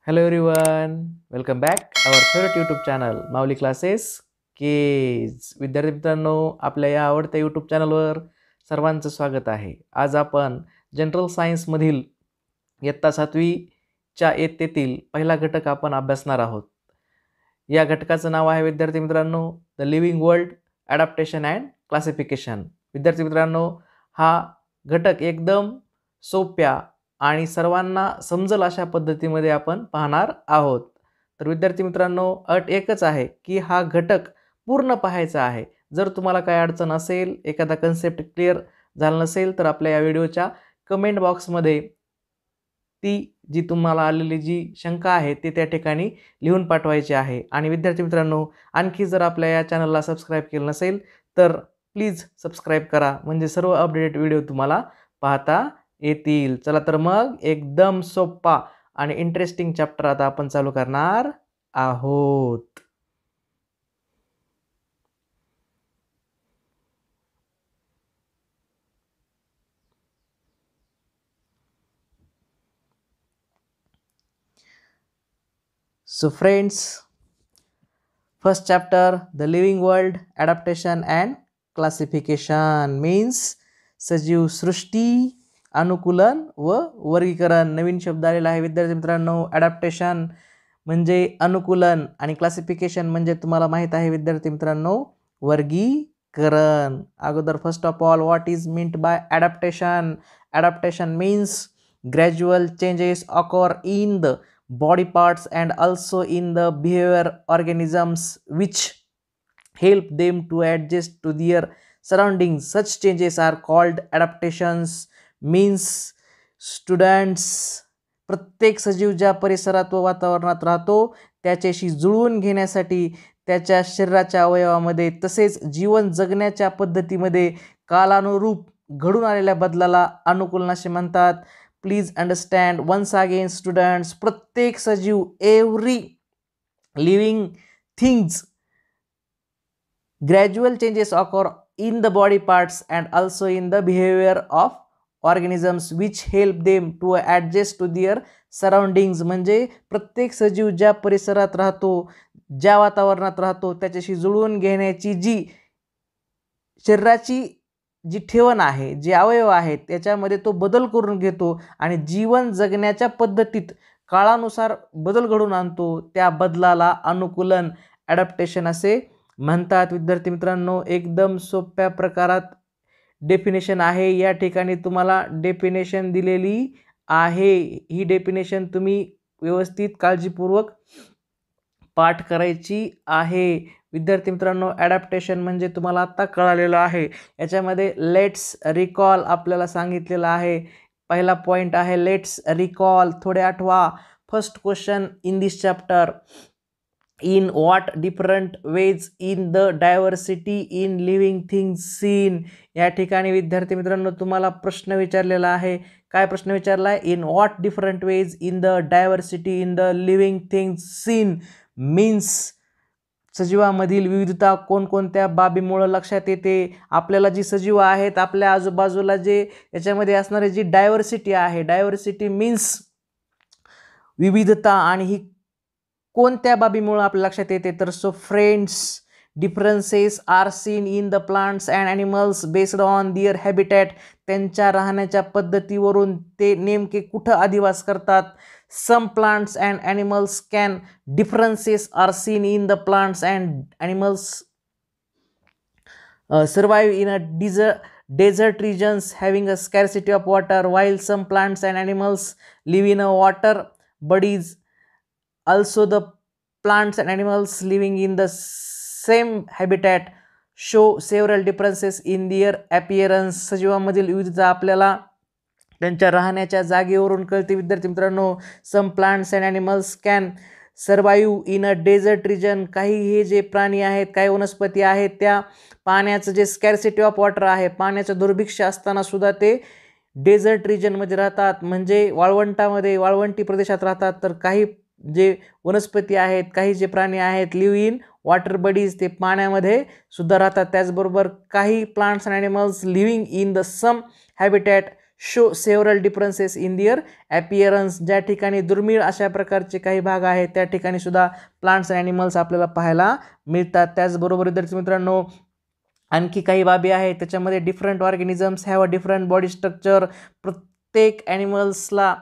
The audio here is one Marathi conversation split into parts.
Hello everyone, welcome back our favorite YouTube channel Mauli classes Kej. विद्यार्थी मित्रांनो, आपल्या या आवडत्या YouTube चॅनलवर सर्वांचं स्वागत आहे. आज आपण जनरल सायन्समधील इयत्ता 7वीच्या इयत्तेतील पहिला घटक आपण अभ्यासणार आहोत. या घटकाचं नाव आहे विद्यार्थी मित्रांनो the living world adaptation and classification. विद्यार्थी मित्रांनो, हा घटक एकदम सोप्या आणि सर्वांना समजेल अशा पद्धतीमध्ये आपण पाहणार आहोत. तर विद्यार्थी मित्रांनो, अट एकच आहे की हा घटक पूर्ण पाहायचा आहे. जर तुम्हाला काही अडचण असेल, एखादा कन्सेप्ट क्लिअर झाला नसेल, तर आपल्या या व्हिडिओच्या कमेंट बॉक्समध्ये ती जी तुम्हाला आलेली जी शंका आहे ती त्या ठिकाणी लिहून पाठवायची आहे. आणि विद्यार्थी मित्रांनो, आणखी जर आपल्या या चॅनलला सबस्क्राईब केलं नसेल तर प्लीज सबस्क्राईब करा, म्हणजे सर्व अपडेटेड व्हिडिओ तुम्हाला पाहता येतील. चला तर मग एकदम सोपा आणि इंटरेस्टिंग चॅप्टर आता आपण चालू करणार आहोत. So friends, first chapter, the living world adaptation and classification means सजीव सृष्टी, अनुकूलन व वर्गीकरण. नवीन शब्द आलेला आहे विद्यार्थी मित्रांनो. ॲडॅप्टेशन म्हणजे अनुकूलन आणि क्लासिफिकेशन म्हणजे तुम्हाला माहीत आहे विद्यार्थी मित्रांनो वर्गीकरण. अगोदर first of all, what is meant by adaptation? Adaptation means gradual changes occur in the body parts and also in the behavior organisms which help them to adjust to their surroundings. Such changes are called adaptations. Means students, प्रत्येक सजीव ज्या परिसरात व वातावरणात राहतो त्याच्याशी जुळवून घेण्यासाठी त्याच्या शरीराच्या अवयवामध्ये तसेच जीवन जगण्याच्या पद्धतीमध्ये कालानुरूप घडून आलेल्या बदलाला अनुकूलन असे म्हणतात. Please understand once again students, प्रत्येक सजीव, every living things, gradual changes occur in the body parts and also in the behaviour of organisms which help them to adjust to their surroundings. म्हणजे प्रत्येक सजीव ज्या परिसरात राहतो, ज्या वातावरणात राहतो त्याच्याशी जुळवून घेण्याची जी शरीराची जी ठेवण आहे, जे अवयव आहेत त्याच्यामध्ये तो बदल करून घेतो आणि जीवन जगण्याच्या पद्धतीत काळानुसार बदल घडून आणतो. त्या बदलाला अनुकूलन, ॲडॅप्टेशन असे म्हणतात. विद्यार्थी मित्रांनो, एकदम सोप्या प्रकारात डेफिनेशन आहे. या ठिकाणी तुम्हाला डेफिनेशन दिलेली आहे. ही डेफिनेशन तुम्ही व्यवस्थित काळजीपूर्वक पाठ करायची आहे. विद्यार्थी मित्रांनो, ॲडॅप्टेशन म्हणजे तुम्हाला आत्ता कळालेलं आहे. याच्यामध्ये लेट्स रिकॉल आपल्याला सांगितलेलं आहे. पहिला पॉईंट आहे लेट्स रिकॉल. थोडे आठवा. First question in this chapter, in what different ways in the diversity in living things scene. या ठिकाणी विद्यार्थी मित्रांनो तुम्हाला प्रश्न विचारलेला आहे. काय प्रश्न विचारला आहे? In what different ways in the diversity in the living things seen. Means सजीवामधील विविधता कोणकोणत्या बाबीमुळे लक्षात येते. आपल्याला जी सजीव आहेत आपल्या आजूबाजूला जे याच्यामध्ये असणारी जी डायव्हर्सिटी आहे, डायव्हर्सिटी मीन्स विविधता, आणि ही कोणत्या बाबीमुळे आपल्या लक्षात येते तर so friends, differences are seen in the plants and animals based on their habitat. त्यांच्या राहण्याच्या पद्धतीवरून ते नेमके कुठं अधिवास करतात. Some plants and animals can differences are seen in the plants and animals survive in a desert regions having a scarcity of water, while some plants and animals live in a water bodies. Also the plants and animals living in the same habitat show several differences in their appearance. सजीवांमधील विविधता आपल्याला त्यांच्या राहण्याच्या जागेवरून कळते. विद्यार्थी मित्रांनो, some plants and animals can survive in a desert region. काही हे जे प्राणी आहेत, काही वनस्पती आहेत, त्या पाण्याचं जे स्कॅर्सिटी ऑफ वॉटर आहे, पाण्याचं दुर्भिक्ष्य असताना सुद्धा ते डेझर्ट रिजनमध्ये राहतात, म्हणजे वाळवंटामध्ये, वाळवंटी प्रदेशात राहतात. तर काही जे वनस्पती आहेत, काही जे प्राणी आहेत, लिव्ह इन वॉटर बडीज, ते पाण्यामध्ये सुद्धा राहतात. त्याचबरोबर काही plants and animals living in the same habitat show several differences in their appearance. ज्या ठिकाणी दुर्मिळ अशा प्रकारचे काही भाग आहेत त्या ठिकाणी सुद्धा प्लांट्स अँड ॲनिमल्स आपल्याला पाहायला मिळतात. त्याचबरोबर विद्यार्थी मित्रांनो आणखी काही बाबी आहेत त्याच्यामध्ये different organisms have a different body structure. प्रत्येक ॲनिमल्सला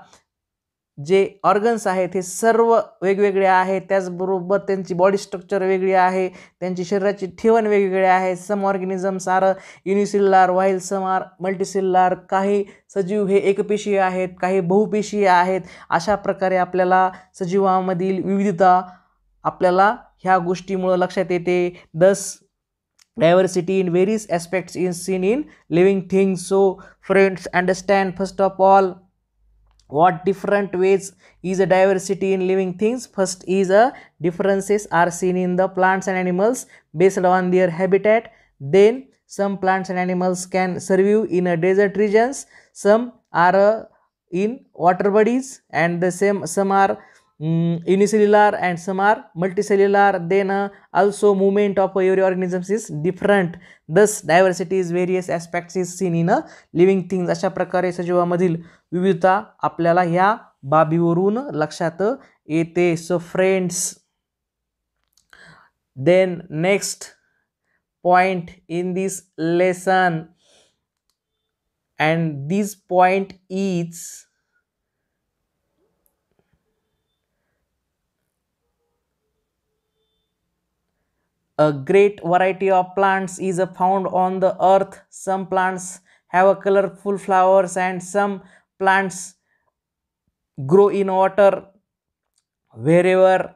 जे ऑर्गन्स आहेत हे सर्व वेगवेगळे आहेत. त्याचबरोबर त्यांची बॉडी स्ट्रक्चर वेगळी आहे, त्यांची शरीराची ठेवण वेगवेगळे आहे. Some organisms are unicellular while some are multicellular. काही सजीव हे एकपेशीय आहेत, काही बहुपेशीय आहेत. अशा प्रकारे आपल्याला सजीवांमधील विविधता आपल्याला ह्या गोष्टीमुळे लक्षात येते. दस diversity in various aspects is seen in living things. So friends, understand first of all what different ways is a diversity in living things. First is a differences are seen in the plants and animals based on their habitat. Then some plants and animals can survive in a desert regions, some are in water bodies, and the same some are unicellular and some are multicellular. Then also movement of every organisms is different. Thus diversity is various aspects is seen in a living things. अशा प्रकारे सजीवामधील विविधता आपल्याला ह्या बाबीवरून लक्षात येते. So friends, then next point in this lesson, and this point is a great variety of plants is found on the earth. Some plants have a colorful flowers and some plants grow in water wherever,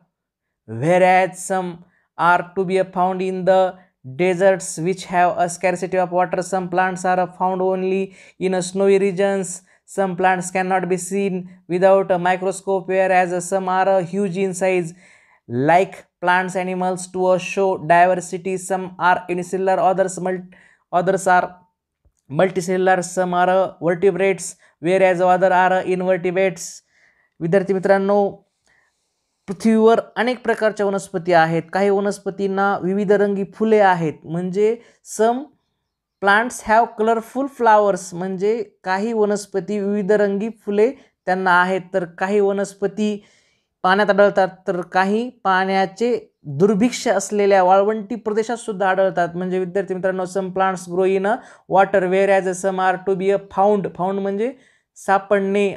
whereas some are to be found in the deserts which have a scarcity of water. Some plants are found only in a snowy regions. Some plants cannot be seen without a microscope, whereas some are huge in size. Like plants animals to show diversity, some are unicellular, others are multicellular. Some are vertebrates whereas other are invertebrates. विद्यार्थी मित्रांनो, पृथ्वीवर अनेक प्रकारच्या वनस्पती आहेत. काही वनस्पतींना विविध रंगी फुले आहेत. म्हणजे some plants have colourful flowers, म्हणजे काही वनस्पती विविध रंगी फुले त्यांना आहेत. तर काही वनस्पती पाण्यात आढळतात, तर काही पाण्याचे दुर्भिक्ष असलेल्या वाळवंटी प्रदेशात सुद्धा आढळतात. म्हणजे विद्यार्थी मित्रांनो, some plants grow in water whereas some are to be found. Found म्हणजे सापडणे,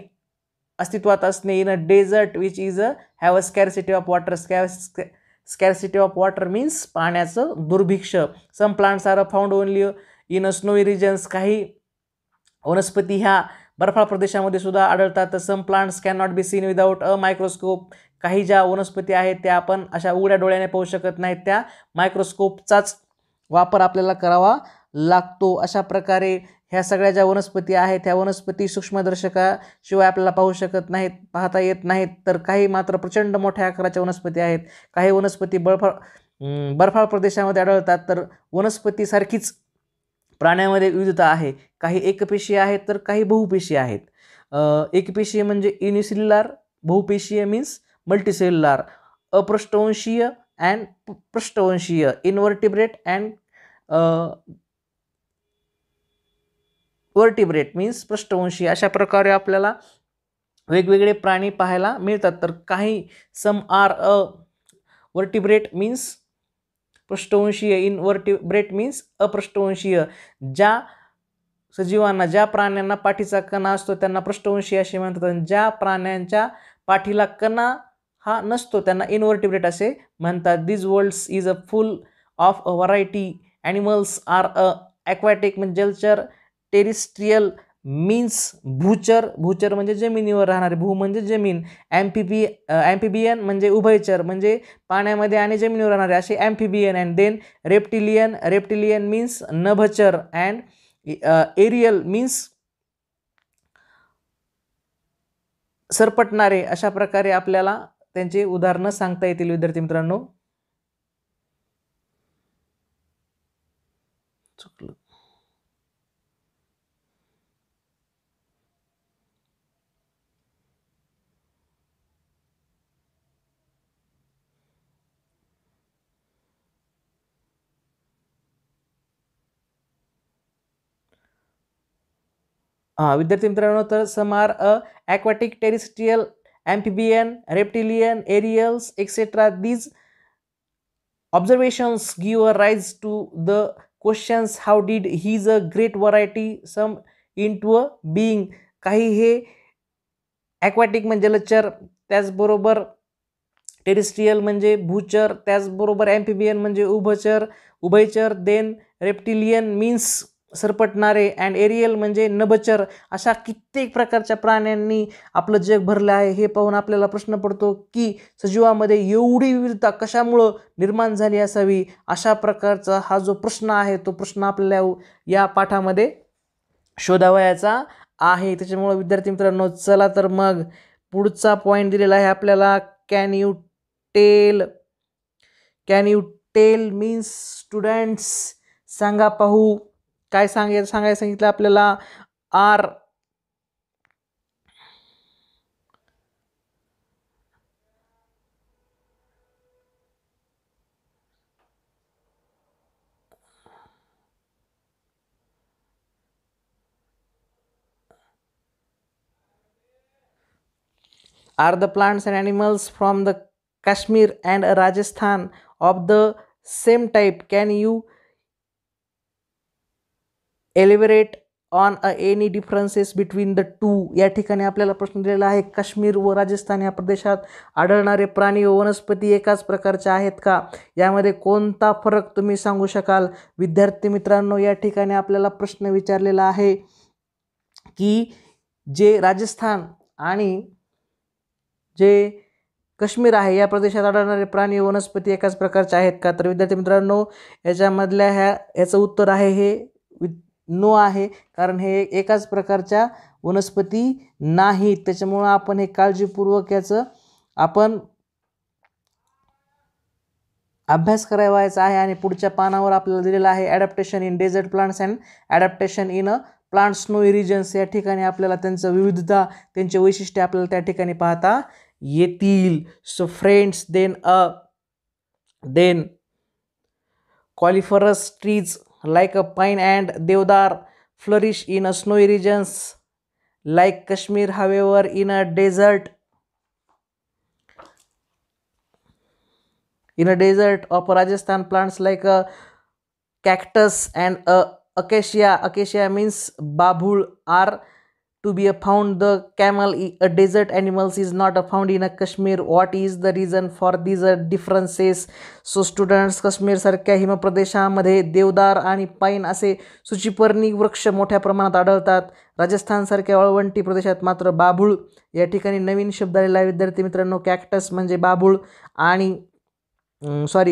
अस्तित्वात असणे. In a desert which is have a scarcity of water. Scarcity of water means पाण्याचं दुर्भिक्ष. Some plants are found only in a snowy regions. काही वनस्पती ह्या बर्फाळ प्रदेशामध्ये सुद्धा आढळतात. Some plants can not be seen without a microscope. काही ज्या वनस्पती आहेत त्या आपण अशा उघड्या डोळ्याने पाहू शकत नाहीत, त्या मायक्रोस्कोपचाच वापर आपल्याला करावा लागतो. अशा प्रकारे ह्या सगळ्या ज्या वनस्पती आहेत त्या वनस्पती सूक्ष्मदर्शकाशिवाय आपल्याला पाहू शकत नाहीत, पाहता येत नाहीत. तर काही मात्र प्रचंड मोठ्या आकाराच्या वनस्पती आहेत. काही वनस्पती बर्फाळ प्रदेशामध्ये आढळतात. तर वनस्पतीसारखीच प्राण्यामध्ये विविधता आहे. काही एकपेशीय आहेत तर काही बहुपेशीय आहेत. एकपेशीय म्हणजे युनिसेल्युलर, बहुपेशीय मीन्स मल्टीसेल्युलर. अपृष्ठवंशीय अँड पृष्ठवंशीय, इनव्हर्टिब्रेट अँड वर्टिब्रेट मीन्स पृष्ठवंशीय. अशा प्रकारे आपल्याला वेगवेगळे प्राणी पाहायला मिळतात. तर काही सम आर वर्टिब्रेट मीन्स पृष्ठवंशीय, इनवर्टिब्रेट मीन्स अपृष्ठवंशीय. ज्या सजीवांना, ज्या प्राण्यांना पाठीचा कणा असतो त्यांना पृष्ठवंशीय असे म्हणतात. ज्या प्राण्यांच्या पाठीला कणा हा नसतो त्यांना इनवर्टिब्रेट असे म्हणतात. This world's is a full of a variety. Animals are aquatic म्हणजे जलचर. Terrestrial means भूचर. भूचर म्हणजे जमिनीवर राहणारे, भू म्हणजे जमीन. ॲम्फिबियन म्हणजे उभयचर म्हणजे पाण्यामध्ये आणि जमिनीवर राहणारे असे amphibian. And then reptilian. Reptilian means नभचर. अँड एरियल मीन्स सरपटणारे. अशा प्रकारे आपल्याला त्यांचे उदाहरणं सांगता येतील विद्यार्थी मित्रांनो. चुकलं. विद्यार्थी मित्रांनो, तर some are aquatic, terrestrial, amphibian, reptilian, aerials, etc. These observations give a rise to the questions how did his a great variety some into a being. काही हे aquatic म्हणजे जलचर, त्याचबरोबर टेरिस्ट्रियल म्हणजे भूचर, त्याचबरोबर ॲम्फिबियन म्हणजे उभयचर, देन रेप्टिलियन मीन्स सरपटणारे, अँड एरियल म्हणजे नभचर, अशा कित्येक प्रकारच्या प्राण्यांनी आपलं जग भरलं आहे. हे पाहून आपल्याला प्रश्न पडतो की सजीवामध्ये एवढी विविधता कशामुळं निर्माण झाली असावी. अशा प्रकारचा हा जो प्रश्न आहे तो प्रश्न आपल्याला या पाठामध्ये शोधावयाचा आहे. त्याच्यामुळे विद्यार्थी मित्रांनो, चला तर मग पुढचा पॉईंट दिलेला आहे आपल्याला. Can you tell means students, सांगा पाहू. काय सांगायला सांगितलं आपल्याला. Are the plants and animals from the Kashmir and Rajasthan of the same type? Can you elaborate on any differences between the two? या ठिकाणी आपल्याला प्रश्न दिलेला आहे, काश्मीर व राजस्थान या प्रदेशात आढळणारे प्राणी व वनस्पती एकाच प्रकारचे आहेत का? यामध्ये कोणता फरक तुम्ही सांगू शकाल? विद्यार्थी मित्रांनो, या ठिकाणी आपल्याला प्रश्न विचारलेला आहे की जे राजस्थान आणि जे काश्मीर आहे या प्रदेशात आढळणारे प्राणी व वनस्पती एकाच प्रकारचे आहेत का? तर विद्यार्थी मित्रांनो, याच्यामधल्या याचं उत्तर आहे हे नो आहे, कारण हे एकाच प्रकारच्या वनस्पती नाहीत. त्याच्यामुळं आपण हे काळजीपूर्वक याचं आपण अभ्यास करायचा आहे. आणि पुढच्या पानावर आपल्याला दिलेलं आहे adaptation in desert plants and adaptation in plant snowy regions. या ठिकाणी आपल्याला त्यांचं विविधता, त्यांचे वैशिष्ट्य आपल्याला त्या ठिकाणी पाहता येतील. So friends, then coniferous trees like a pine and deodar flourish in a snowy regions like Kashmir. However, in a desert of Rajasthan, plants like a cactus and acacia means babul are to be found. The camel, a desert animals, is not found in a Kashmir. What is the reason for these differences? So students, Kashmir सारख्या हिमप्रदेशामध्ये देवदार आणि पाईन असे सूचिपर्णी वृक्ष मोठ्या प्रमाणात आढळतात. राजस्थान सारख्या वाळवंटी प्रदेशात मात्र बाभूळ, या ठिकाणी नवीन शब्द आलेला आहे विद्यार्थी मित्रांनो. कॅक्टस म्हणजे बाभूळ आणि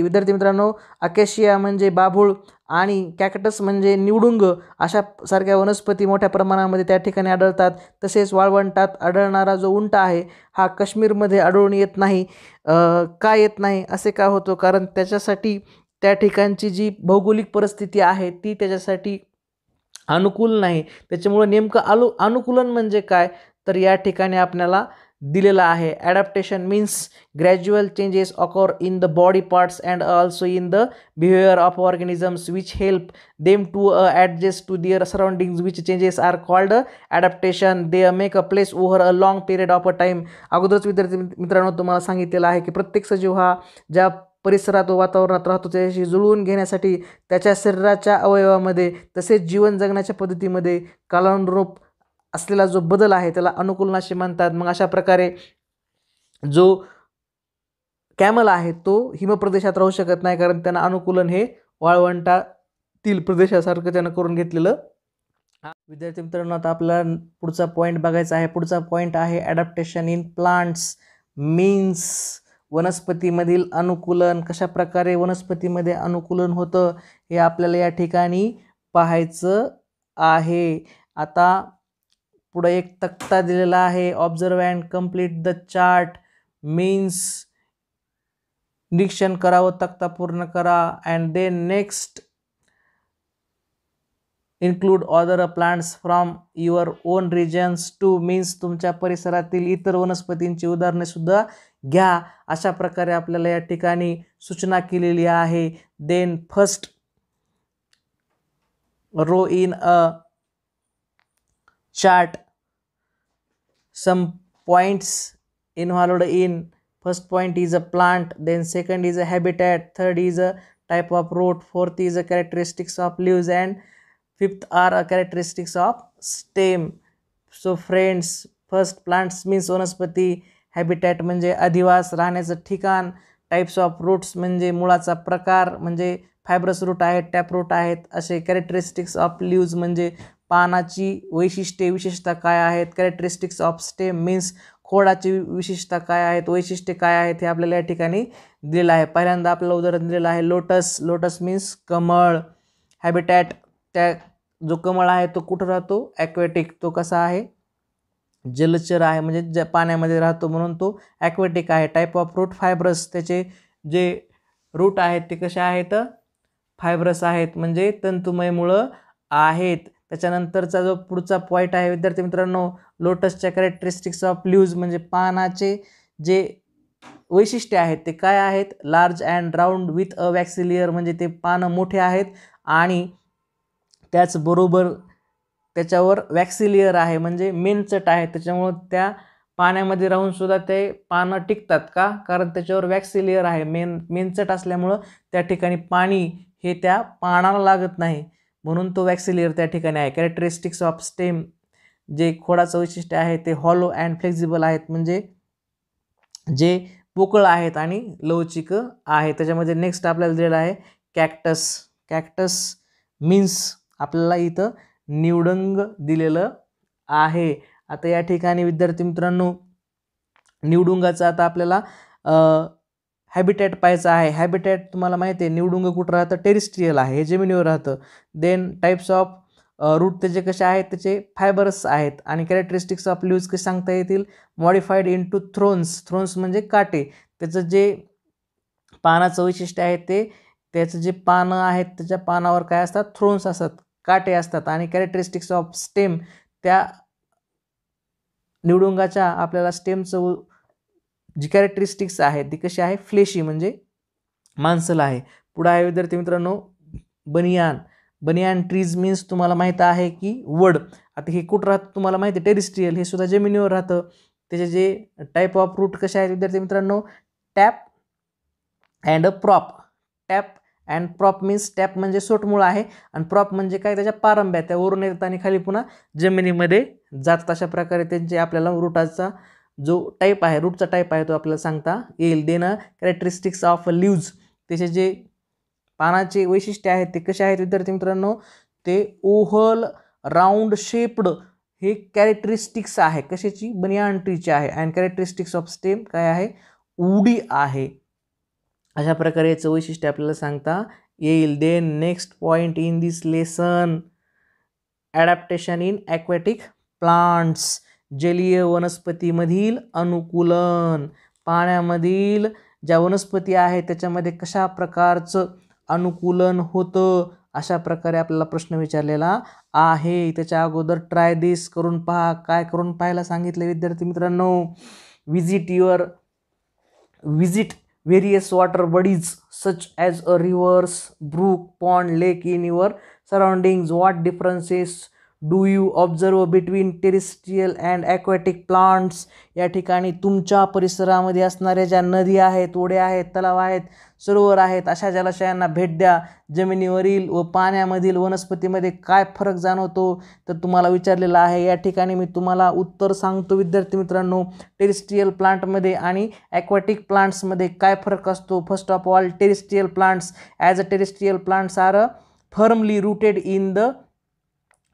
विद्यार्थी मित्रांनो, अकेशिया म्हणजे बाभूळ आणि कॅक्टस म्हणजे निवडुंग, अशा सारख्या वनस्पती मोठ्या प्रमाणामध्ये त्या ठिकाणी आढळतात. तसेच वाळवंटात आढळणारा जो उंट आहे हा काश्मीरमध्ये आढळून येत नाही. का येत नाही, असे का होतो? कारण त्याच्यासाठी त्या ठिकाणची जी भौगोलिक परिस्थिती आहे ती त्याच्यासाठी अनुकूल नाही. त्याच्यामुळे नेमकं अनुकूलन म्हणजे काय, तर या ठिकाणी आपल्याला दिलेला आहे. Adaptation means gradual changes occur in the body parts and also in the behaviour of organisms which help them to adjust to their surroundings. Which changes are called adaptation. They make a place over a long period of a time. अगोदरच विद्यार्थी मित्रांनो तुम्हाला सांगितलेलं आहे की प्रत्येक सजीव हा ज्या परिसरात व वातावरणात राहतो त्याच्याशी जुळवून घेण्यासाठी त्याच्या शरीराच्या अवयवामध्ये तसेच जीवन जगण्याच्या पद्धतीमध्ये कालानुरूप असलेला जो बदल आहे त्याला अनुकूलन असे म्हणतात. मग अशा प्रकारे जो कॅमल आहे तो हिमप्रदेशात राहू शकत नाही, कारण त्यांना अनुकूलन हे वाळवंटातील प्रदेशासारखं त्यानं करून घेतलेलं. विद्यार्थी मित्रांनो, आता आपल्याला पुढचा पॉईंट बघायचा आहे. पुढचा पॉईंट आहे ॲडॅप्टेशन इन प्लांट्स मीन्स वनस्पतीमधील अनुकूलन. कशा प्रकारे वनस्पतीमध्ये अनुकूलन होतं हे आपल्याला या ठिकाणी पाहायचं आहे. आता पुढे एक तक्ता दिलेला आहे. Observe and complete the chart means निरीक्षण करावं, तक्ता पूर्ण करा. And then next include other plants from your own regions to means तुमच्या परिसरातील इतर वनस्पतींची उदाहरणे सुद्धा घ्या. अशा प्रकारे आपल्याला या ठिकाणी सूचना केलेली आहे. Then first row in a chart some points involved in. First point is a plant, then second is a habitat, third is a type of root, fourth is a characteristics of leaves, and fifth are a characteristics of stem. So friends, first plants means वनस्पती, habitat म्हणजे अधिवास राहण्याचं ठिकाण, टाइप्स ऑफ रूट्स म्हणजे मुळाचा प्रकार म्हणजे फायब्रस रूट आहेत, टॅप रूट आहेत असे, कॅरेक्टरिस्टिक्स ऑफ लीव्ज म्हणजे पानाची वैशिष्ट्ये विशेषता काय आहेत, कॅरेक्टरिस्टिक्स ऑफ स्टेम मीन्स खोडाची विशेषता काय आहेत, वैशिष्ट्ये काय आहेत हे आपल्याला या ठिकाणी दिलेलं आहे. पहिल्यांदा आपल्याला उदाहरण दिलेलं आहे लोटस, लोटस मीन्स कमळ. हॅबिटॅट, त्या जो कमळ आहे तो कुठं राहतो, ॲक्वॅटिक, तो कसा आहे, जलचर आहे म्हणजे पाण्यामध्ये राहतो म्हणून तो ॲक्वॅटिक आहे. टाईप ऑफ रूट फायब्रस, त्याचे जे रूट आहेत ते कसे आहेत, फायब्रस आहेत म्हणजे तंतुमय मुळं आहेत. त्याच्यानंतरचा जो पुढचा पॉईंट आहे विद्यार्थी मित्रांनो, लोटसच्या कॅरेक्टरिस्टिक्स ऑफ लीव्ज म्हणजे पानाचे जे वैशिष्ट्ये आहेत ते काय आहेत, large and round with a waxy layer म्हणजे ते पानं मोठे आहेत आणि त्याचबरोबर त्याच्यावर वॅक्सिलियर आहे म्हणजे मेनचट आहे, त्याच्यामुळं त्या पाण्यामध्ये राहून सुद्धा ते पानं टिकतात का, कारण त्याच्यावर वॅक्सिलियर आहे, मेनचट असल्यामुळं त्या ठिकाणी पाणी हे त्या पानाला लागत नाही म्हणून तो वॅक्सिलियर त्या ठिकाणी आहे. कॅरेक्टरिस्टिक्स ऑफ स्टेम, जे खोडाचं वैशिष्ट्य आहे ते हॉलो अँड फ्लेक्झिबल आहेत म्हणजे जे पोकळ आहेत आणि लवचिक आहे. त्याच्यामध्ये नेक्स्ट आपल्याला दिलेलं आहे कॅक्टस. कॅक्टस मीन्स आपल्याला इथं निवडंग दिलेलं आहे. आता या ठिकाणी विद्यार्थी मित्रांनो निवडुंगाचं आता आपल्याला हॅबिटॅट पाहायचं आहे. हॅबिटॅट तुम्हाला माहिती आहे निवडुंग कुठं राहतं, टेरिस्ट्रियल आहे, हे जमिनीवर राहतं. देन टाईप्स ऑफ रूट त्याचे कसे आहेत, त्याचे फायबरस आहेत आणि कॅरेक्टरिस्टिक्स ऑफ लीव्ज कसे सांगता येतील, मॉडिफाईड इनटू थ्रोन्स. थ्रोन्स म्हणजे काटे, त्याचं जे पानाचं वैशिष्ट्य आहे ते त्याचं जे पानं आहेत त्याच्या पानावर काय असतात, थ्रोन्स असतात, काटे असतात. आणि कॅरेक्टरिस्टिक्स ऑफ स्टेम, त्या निवडुंगाच्या आपल्याला स्टेमचं जी कॅरेक्टरिस्टिक्स आहेत ती कशी आहे, फ्लेशी म्हणजे मांसल आहे. पुढे आहे विद्यार्थी मित्रांनो बनियान. बनियान ट्रीज मीन्स तुम्हाला माहीत आहे की वड. आता हे कुठं राहतं तुम्हाला माहिती आहे, टेरिस्ट्रियल, हे सुद्धा जमिनीवर राहतं. त्याचे जे टाईप ऑफ रूट कसे आहेत विद्यार्थी मित्रांनो, tap and prop. Tap and prop means tap म्हणजे सोटमुळं आहे आणि प्रॉप म्हणजे काय, त्याच्या पारंब्या त्या वरून येतात आणि खाली पुन्हा जमिनीमध्ये जातात. अशा प्रकारे त्यांचे आपल्याला रूटाचा जो टाईप आहे, रूटचा टाईप आहे तो आपल्याला सांगता येईल. देन कॅरेक्टरिस्टिक्स ऑफ लीव्ज, त्याचे जे पानाचे वैशिष्ट्य आहेत ते कसे आहेत विद्यार्थी मित्रांनो, ते ओव्हल राऊंड शेप्ड, हे कॅरेक्टरिस्टिक्स आहे कशाची, बनियान ट्रीची आहे. अँड कॅरेक्टरिस्टिक्स ऑफ स्टेम काय आहे, उडी आहे. अशा प्रकारे याचं वैशिष्ट्य आपल्याला सांगता येईल. Then next point in this lesson, adaptation in aquatic plants, जलीय वनस्पतीमधील अनुकूलन. पाण्यामधील ज्या वनस्पती आहेत त्याच्यामध्ये कशा प्रकारचं अनुकूलन होतं, अशा प्रकारे आपल्याला प्रश्न विचारलेला आहे. त्याच्या अगोदर ट्राय दिस करून पहा. काय करून पाहायला सांगितले विद्यार्थी मित्रांनो, visit various water bodies such as a rivers, brook, pond, lake in your surroundings. What differences do you observe between terrestrial and aquatic plants? या ठिकाणी तुमच्या परिसरामध्ये असणाऱ्या ज्या नदी आहेत, ओढे आहेत, तलाव आहेत, सरोवर आहेत अशा जलाशयांना भेट द्या. जमिनीवरील व पाण्यामधील वनस्पतीमध्ये काय फरक जाणवतो तर तुम्हाला विचारलेला आहे. या ठिकाणी मी तुम्हाला उत्तर सांगतो विद्यार्थी मित्रांनो. टेरिस्ट्रियल प्लांटमध्ये आणि ॲक्वॅटिक प्लांट्समध्ये काय फरक असतो. First of all, terrestrial plants as a terrestrial plants are firmly rooted in the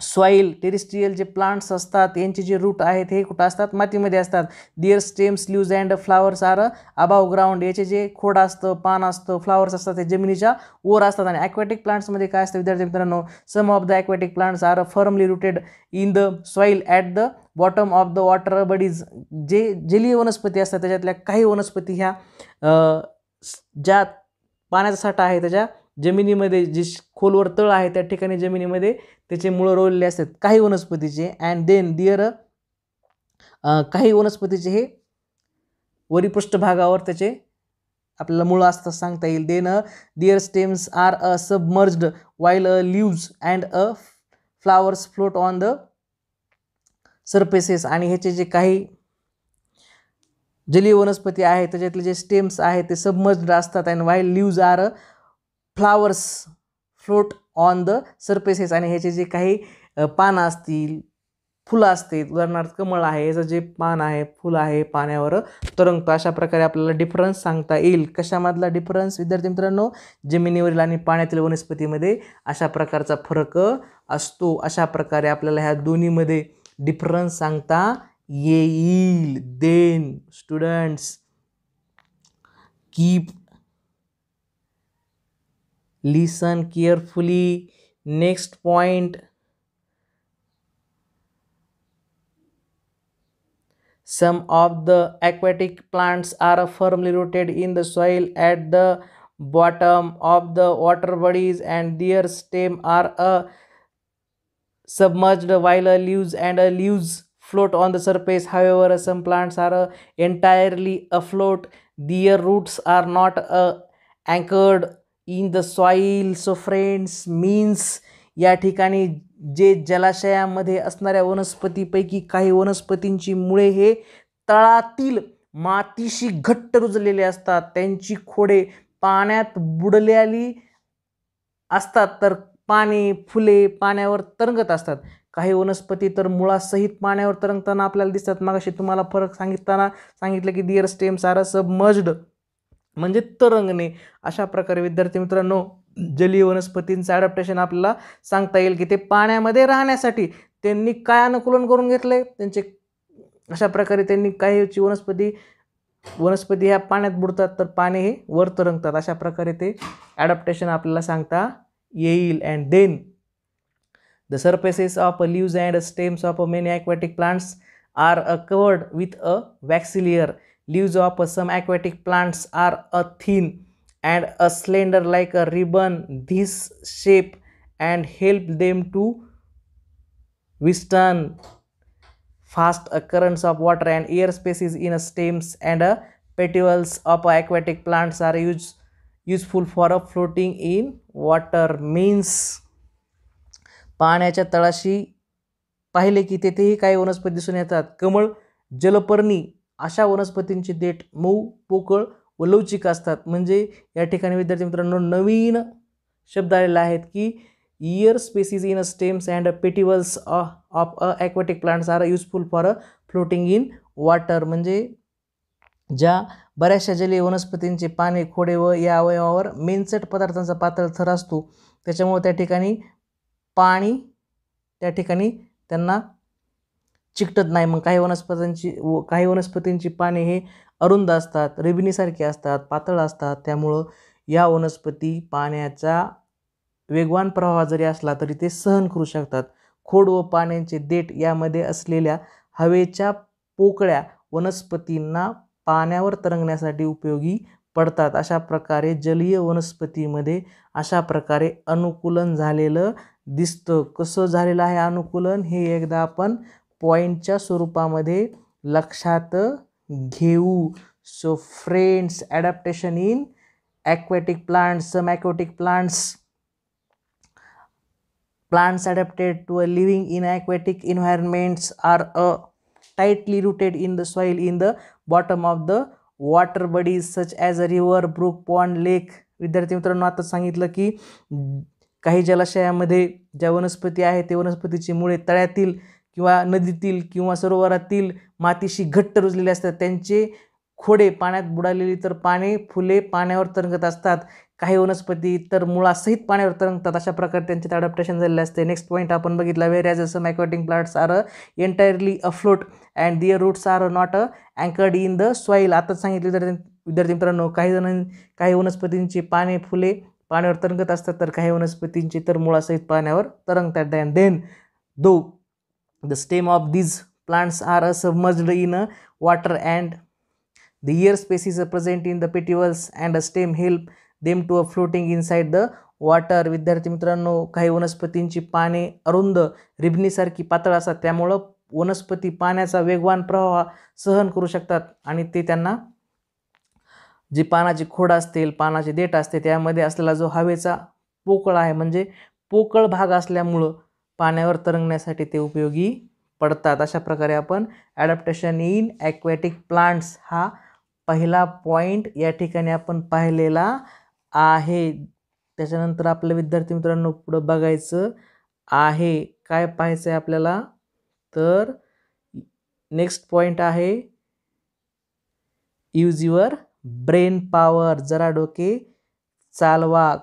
soil. Terrestrial जे प्लांट्स असतात यांचे जे रूट आहेत हे कुठं असतात, मातीमध्ये असतात. Their stems, leaves and flowers are above ground. याचे जे खोड असतं, पान असतं, फ्लावर्स असतात ते जमिनीच्या वर असतात. आणि ॲक्वॅटिक प्लांट्समध्ये काय असतं विद्यार्थी मित्रांनो, some of the aquatic plants are firmly rooted in the soil at the bottom of the water bodies. जे जलीय वनस्पती असतात त्याच्यातल्या काही वनस्पती ह्या ज्या पाण्याचा साठा आहे त्याच्या जमिनीमध्ये, जे खोलवर तळ आहे त्या ठिकाणी जमिनीमध्ये त्याचे मुळं रोवलेले असतात काही वनस्पतीचे. अँड देन काही वनस्पतीचे हे वरी पृष्ठभागावर त्याचे आपल्याला मुळं असतात सांगता येईल. Then their stems are submerged while leaves and flowers float on the surfaces आणि ह्याचे जे काही जलीय वनस्पती आहेत त्याच्यातले जे स्टेम्स आहेत ते सबमर्ज्ड असतात and while leaves are flowers float on the surfaces आणि ह्याचे जे काही पानं असतील फुलं असतील उदाहरणार्थ कमळ आहे याचं जे पान आहे फुल आहे पाण्यावर तरंगतं. अशा प्रकारे आपल्याला डिफरन्स सांगता येईल. कशामधला डिफरन्स विद्यार्थी मित्रांनो? जमिनीवरील आणि पाण्यातील वनस्पतीमध्ये अशा प्रकारचा फरक असतो. अशा प्रकारे आपल्याला ह्या दोन्हीमध्ये डिफरन्स सांगता येईल. Then students keep listen carefully. Next point, some of the aquatic plants are firmly rooted in the soil at the bottom of the water bodies and their stem are submerged while leaves float on the surface. However, some plants are entirely afloat. Their roots are not anchored in the soil. So friends, means या ठिकाणी जे जलाशयामध्ये असणाऱ्या वनस्पतीपैकी काही वनस्पतींची मुळे हे तळातील मातीशी घट्ट रुजलेले असतात. त्यांची खोडे पाण्यात बुडलेली असतात तर पाने फुले पाण्यावर तरंगत असतात. काही वनस्पती तर मुळासहित पाण्यावर तरंगताना आपल्याला दिसतात. मगाशी तुम्हाला फरक सांगितलं की दिअर स्टेम्स आर सबमर्ज्ड म्हणजे तरंगणे. अशा प्रकारे विद्यार्थी मित्रांनो जलीय वनस्पतींचं ॲडॅप्टेशन आपल्याला सांगता येईल की ते पाण्यामध्ये राहण्यासाठी त्यांनी काय अनुकूलन करून घेतले त्यांचे. अशा प्रकारे त्यांनी काही वनस्पती ह्या पाण्यात बुडतात तर पाणी हे वर तरंगतात. अशा प्रकारे ते ॲडॅप्टेशन आपल्याला सांगता येईल. And then the surfaces of leaves and stems of many aquatic plants are covered with a waxy layer. Leaves of some aquatic plants are thin and slender like a ribbon. This shape and help them to withstand fast currents of water and air. Spaces in stems and petioles of aquatic plants are useful for floating in water. Means पाण्याच्या तळाशी पाहिले की तेथेही काही वनस्पती दिसून येतात. कमळ, जलपर्णी अशा वनस्पतींची देठ मऊ, पोकळ व लवचिक असतात. म्हणजे या ठिकाणी विद्यार्थी मित्रांनो नवीन शब्द आलेला आहेत की air spaces in stems and petioles of aquatic plants are useful for floating in water. म्हणजे ज्या बऱ्याचशा जलीय वनस्पतींचे पाने, खोडे व या अवयवावर मेनसट पदार्थांचा पातळ थर असतो. त्याच्यामुळे त्या ठिकाणी पाणी त्यांना चिकटत नाही. मग काही वनस्पतींची पाने हे अरुंद असतात, रेबणीसारखी असतात, पातळ असतात. त्यामुळं या वनस्पती पाण्याचा वेगवान प्रवाह जरी असला तरी ते सहन करू शकतात. खोड व पाण्याचे देठ यामध्ये असलेल्या हवेच्या पोकळ्या वनस्पतींना पाण्यावर तरंगण्यासाठी उपयोगी पडतात. अशा प्रकारे जलीय वनस्पतीमध्ये अशा प्रकारे अनुकूलन झालेलं दिसतं. कसं झालेलं आहे अनुकूलन हे एकदा आपण पॉइंटच्या स्वरूपामध्ये लक्षात घेऊ. So friends, adaptation in aquatic plants. Some aquatic plants adapted to a living in aquatic environments are tightly rooted in the soil in the bottom of the water bodies such as a river, brook, pond, lake. विद्यार्थी मित्रांनो आता सांगितलं की काही जलाशयामध्ये ज्या वनस्पती आहेत ते वनस्पतीची मुळे तळ्यातील किंवा नदीतील किंवा सरोवरातील मातीशी घट्ट रुजलेले असतात. त्यांचे खोडे पाण्यात बुडालेली तर पाने फुले पाण्यावर तरंगत असतात. काही वनस्पती तर मुळासहित पाण्यावर तरंगतात. अशा प्रकारे त्यांच्यात ॲडॅप्टेशन झालेले असते. नेक्स्ट पॉईंट आपण बघितला, whereas some aquatic plants are entirely afloat and their roots are not anchored in the soil. आता सांगितले विद्यार्थी मित्रांनो काही वनस्पतींची पाने फुले पाण्यावर तरंगत असतात तर काही वनस्पतींची तर मुळासहित पाण्यावर तरंगतात. And then though the stem of these plants are submerged in water and the air spaces present in the petioles and stem help them to floating inside the water. विद्यार्थी मित्रांनो काही वनस्पतींची पाने अरुंद रिबणीसारखी पातळ असतात. त्यामुळं वनस्पती पाण्याचा वेगवान प्रवाह सहन करू शकतात आणि ते त्यांना जी पानाची खोड असतील, पानाची देठ असते त्यामध्ये असलेला जो हवेचा पोकळ आहे म्हणजे पोकळ भाग असल्यामुळं पाण्यावर तरंगण्यासाठी ते उपयोगी पडतात. अशा प्रकारे आपण ॲडॅप्टेशन इन ॲक्वॅटिक प्लांट्स हा पहिला पॉईंट या ठिकाणी आपण पाहिलेला आहे. त्याच्यानंतर आपल्या विद्यार्थी मित्रांनो पुढं बघायचं आहे. काय पाहायचं आहे आपल्याला, तर नेक्स्ट पॉईंट आहे यूज युअर ब्रेन पॉवर, जरा डोके चालवा.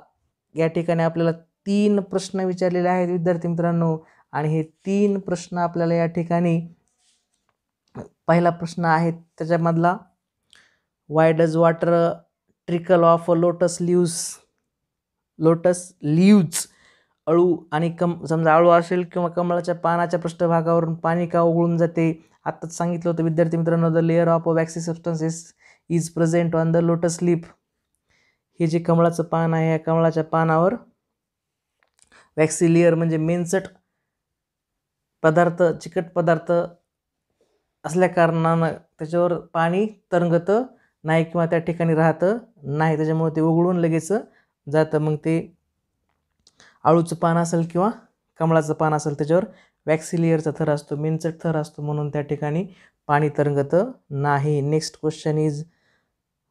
या ठिकाणी आपल्याला 3 प्रश्न विचारलेले आहेत विद्यार्थी मित्रांनो, आणि हे 3 प्रश्न आपल्याला या ठिकाणी, पहिला प्रश्न आहे त्याच्यामधला, why does water trickle off lotus leaves, अळू आणि समजा अळू असेल किंवा कमळाच्या पानाच्या पृष्ठभागावरून पाणी का उघळून जाते. आत्ताच सांगितलं होतं विद्यार्थी मित्रांनो, the layer of waxy substances is present on the lotus leaf. हे जे कमळाचं पान आहे, या कमळाच्या पानावर वॅक्सी लेअर म्हणजे मेनसट पदार्थ, चिकट पदार्थ असल्या कारणानं त्याच्यावर पाणी तरंगतं नाही किंवा त्या ठिकाणी राहतं नाही, त्याच्यामुळे ते उघडून लगेच जातं. मग ते आळूचं पान असेल किंवा कमळाचं पान असेल त्याच्यावर वॅक्सी लेअरचा थर असतो, मेनसट थर असतो, म्हणून त्या ठिकाणी पाणी तरंगतं नाही. Next question is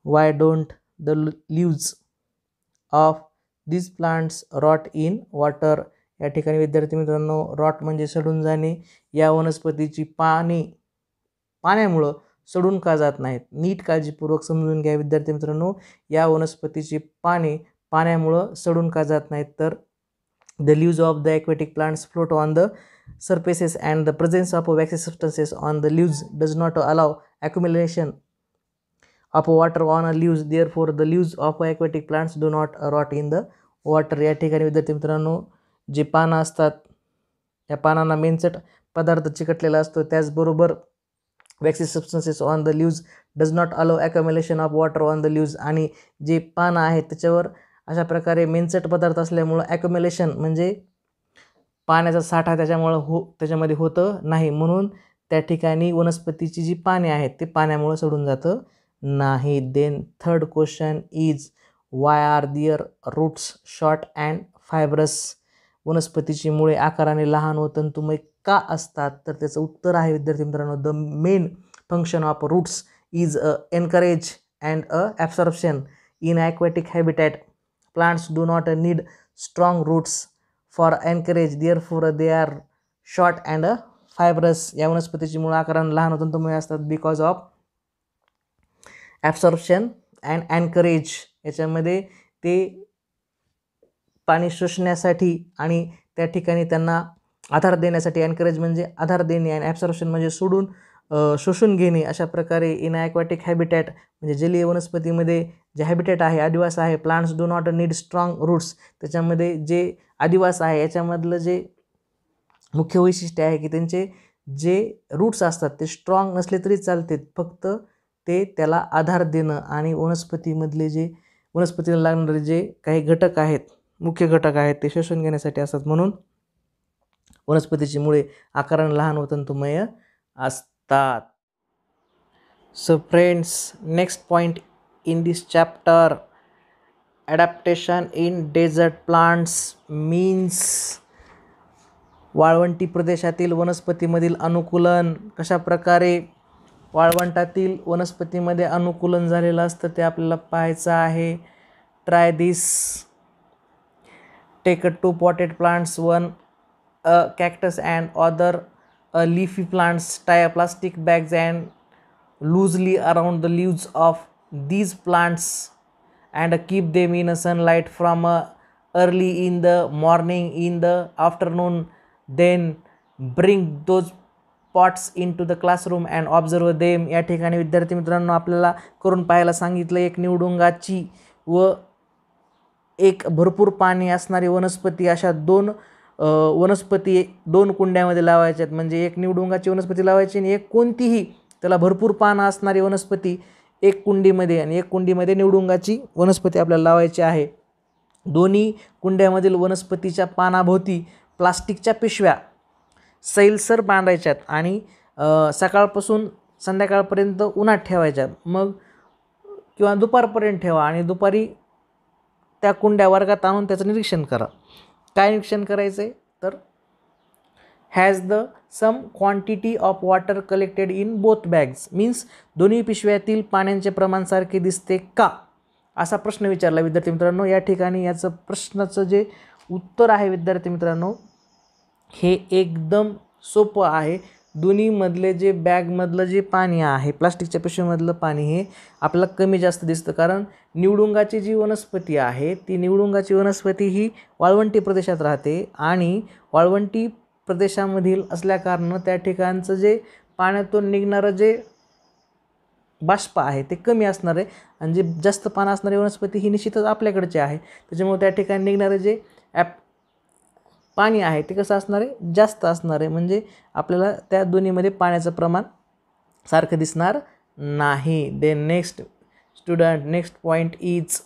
why don't the leaves of these plants rot in water. या ठिकाणी विद्यार्थी मित्रांनो, रॉट म्हणजे सडून जाणे. या वनस्पतीची पाण्यामुळं सडून का जात नाहीत, नीट काळजीपूर्वक समजून घ्या विद्यार्थी मित्रांनो. या वनस्पतीची पाण्यामुळं सडून का जात नाहीत, तर the leaves of the aquatic plants float on the surfaces and the presence of waxy substances on the leaves does not allow accumulation of water on a leaves, therefore the leaves of aquatic plants do not rot in the water. या ठिकाणी विद्यार्थी मित्रांनो, जे पानं असतात या पानांना मेनसट पदार्थ चिकटलेला असतो, त्याचबरोबर waxy substances on the leaves does not allow ॲक्युम्युलेशन of water on the leaves. आणि जे पानं आहेत त्याच्यावर अशा प्रकारे मेनसट पदार्थ असल्यामुळं ॲक्युम्युलेशन म्हणजे पाण्याचा साठा त्याच्यामध्ये होतं नाही, म्हणून त्या ठिकाणी वनस्पतीची जी पाने आहेत ते पाण्यामुळं सडून जातं नाही. Then third question is why are their roots short and fibrous. वनस्पतीची मुळे आकाराने लहान व तंतुमय का असतात, तर त्याचं उत्तर आहे विद्यार्थी मित्रांनो, the main function of roots is anchorage and absorption in aquatic habitat. Plants do not need strong roots for anchorage, therefore they are short and fibrous. या वनस्पतीची मुळे आकाराने लहान व तंतुमय असतात because of absorption and anchorage. याच्यामध्ये ते पाणी शोषण्यासाठी आणि त्या ठिकाणी त्यांना आधार देण्यासाठी, एनकरेज म्हणजे आधार देणे आणि ॲब्सॉर्प्शन म्हणजे शोषून घेणे. अशा प्रकारे इन ॲक्वॅटिक हॅबिटॅट म्हणजे जलीय वनस्पतीमध्ये जे हॅबिटॅट आहे, अधिवास आहे, plants do not need strong roots. त्याच्यामध्ये जे अधिवास आहे याच्यामधलं जे मुख्य वैशिष्ट्य आहे की त्यांचे जे रूट्स असतात ते स्ट्रॉंग नसले तरी चालते, फक्त ते त्याला आधार देणं आणि वनस्पतीला लागणारे जे काही घटक आहेत, मुख्य घटक आहेत, ते शोषून घेण्यासाठी असतात, म्हणून वनस्पतीची मुळे आकाराने लहान व तंतुमय असतात. So friends, next point in this chapter, adaptation in desert plants means वाळवंटी प्रदेशातील वनस्पतीमधील अनुकूलन. कशा प्रकारे वाळवंटातील वनस्पतीमध्ये अनुकूलन झालेलं असतं ते आपल्याला पाहायचं आहे. Try this. Take 2 potted plants, one a cactus and other a leafy plants. Tie a plastic bags and loosely around the leaves of these plants and keep them in sunlight from early in the morning in the afternoon. Then bring those pots into the classroom and observe them. या ठिकाणी विद्यार्थी मित्रांनो आपल्याला करून पाहायला सांगितलं. एक निवडुंगाची व एक भरपूर पाणी असणारी वनस्पती, अशा 2 वनस्पती 2 कुंड्यामध्ये लावायच्या आहेत. म्हणजे एक निवडुंगाची वनस्पती लावायची आणि एक कोणतीही त्याला भरपूर पानं असणारी वनस्पती एक कुंडीमध्ये, आणि एक कुंडीमध्ये निवडुंगाची वनस्पती आपल्याला लावायची आहे. दोन्ही कुंड्यामधील वनस्पतीच्या पानाभोवती प्लास्टिकच्या पिशव्या सैलसर बांधायच्यात आणि सकाळपासून संध्याकाळपर्यंत उन्हात ठेवायच्यात, मग किंवा दुपारपर्यंत ठेवा आणि दुपारी त्या कुंड्या वर्गात आणून त्याचं निरीक्षण करा. काय निरीक्षण करायचं आहे, तर has the same quantity of water collected in both bags means दोन्ही पिशव्यातील पाण्याचे प्रमाण सारखे दिसते का, असा प्रश्न विचारला विद्यार्थी मित्रांनो. या ठिकाणी याचं प्रश्नाचं जे उत्तर आहे विद्यार्थी मित्रांनो हे एकदम सोपं आहे. दोन्हीमधले जे बॅगमधलं जे पाणी आहे प्लास्टिकच्या पिशवीमधलं पाणी हे आपल्याला कमी जास्त दिसतं, कारण निवडुंगाची जी वनस्पती आहे ती निवडुंगाची वनस्पती ही वाळवंटी प्रदेशात राहते आणि वाळवंटी प्रदेशामधील असल्याकारणानं त्या ठिकाणचं जे पाण्यातून निघणारं जे बाष्प आहे ते कमी असणार आहे आणि जे जास्त पानं असणारी वनस्पती ही निश्चितच आपल्याकडची आहे. त्याच्यामुळे त्या ठिकाणी निघणारं जे पाणी आहे ते कसं असणार आहे, जास्त असणार आहे. म्हणजे आपल्याला त्या दोन्हीमध्ये पाण्याचं प्रमाण सारखं दिसणार नाही. Then next student next point is